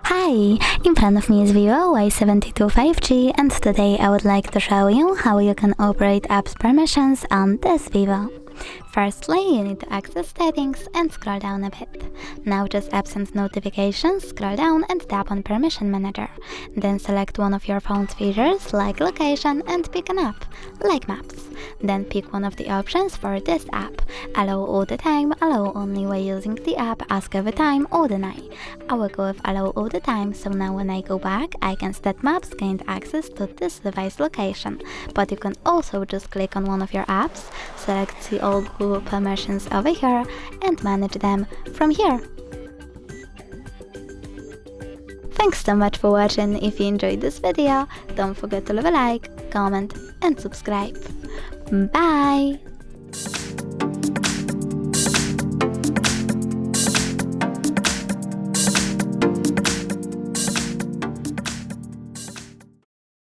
Hi, in front of me is Vivo Y72 5G, and today I would like to show you how you can operate apps permissions on this Vivo. Firstly, you need to access settings and scroll down a bit. Now just apps and notifications, scroll down and tap on permission manager. Then select one of your phone's features like location and pick an app, like maps. Then pick one of the options for this app. Allow all the time, allow only while using the app, ask every time or deny. I will go with allow all the time, so now when I go back, I can see that maps gained access to this device location. But you can also just click on one of your apps, select see all Google permissions over here and manage them from here. Thanks so much for watching. If you enjoyed this video, don't forget to leave a like, comment and subscribe. Bye!